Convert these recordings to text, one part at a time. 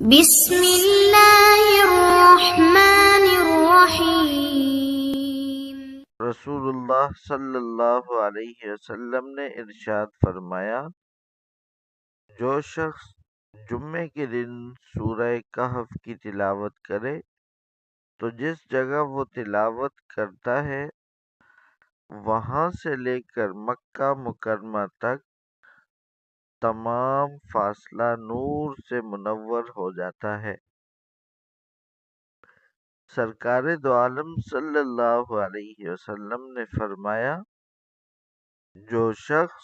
بسم اللہ الرحمن الرحیم۔ رسول اللہ صلی اللہ علیہ وسلم نے ارشاد فرمایا، جو شخص جمعے کے دن سورہ کہف کی تلاوت کرے تو جس جگہ وہ تلاوت کرتا ہے وہاں سے لے کر مکہ مکرمہ تک تمام فاصلہ نور سے منور ہو جاتا ہے۔ سرکار دو عالم صلی اللہ علیہ وسلم نے فرمایا، جو شخص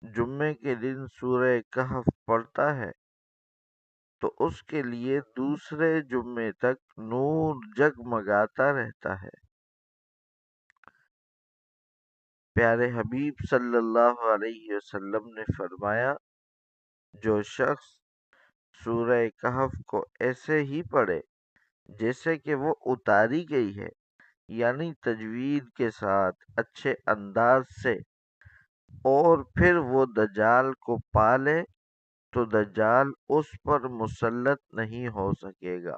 جمعے کے دن سورہ کہف پڑھتا ہے تو اس کے لیے دوسرے جمعے تک نور جگمگاتا رہتا ہے۔ پیارے حبیب صلی اللہ علیہ وسلم نے فرمایا، جو شخص سورہ کہف کو ایسے ہی پڑھے جیسے کہ وہ اتاری گئی ہے، یعنی تجوید کے ساتھ اچھے انداز سے، اور پھر وہ دجال کو پا لے تو دجال اس پر مسلط نہیں ہو سکے گا۔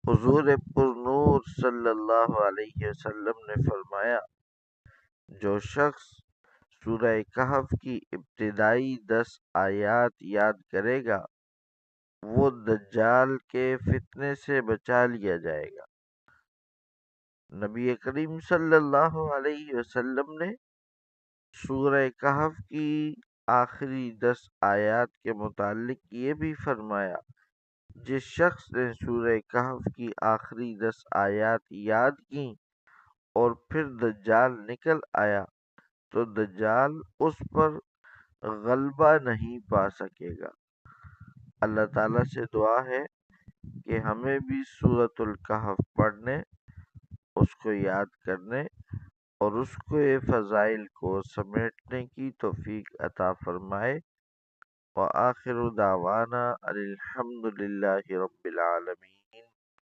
حضور پر نور صلی اللہ علیہ وسلم نے فرمایا، جو شخص سورہ کہف کی ابتدائی 10 آیات یاد کرے گا وہ دجال کے فتنے سے بچا لیا جائے گا۔ نبی کریم صلی اللہ علیہ وسلم نے سورہ کہف کی آخری 10 آیات کے متعلق یہ بھی فرمایا، جس شخص نے سورہ کہف کی آخری 10 آیات یاد کی اور پھر دجال نکل آیا تو دجال اس پر غلبہ نہیں پا سکے گا۔ اللہ تعالیٰ سے دعا ہے کہ ہمیں بھی سورۃ الکہف پڑھنے، اس کو یاد کرنے اور اس کے فضائل کو سمیٹنے کی توفیق عطا فرمائے۔ وآخر دعوانا الحمد للہ رب العالمین۔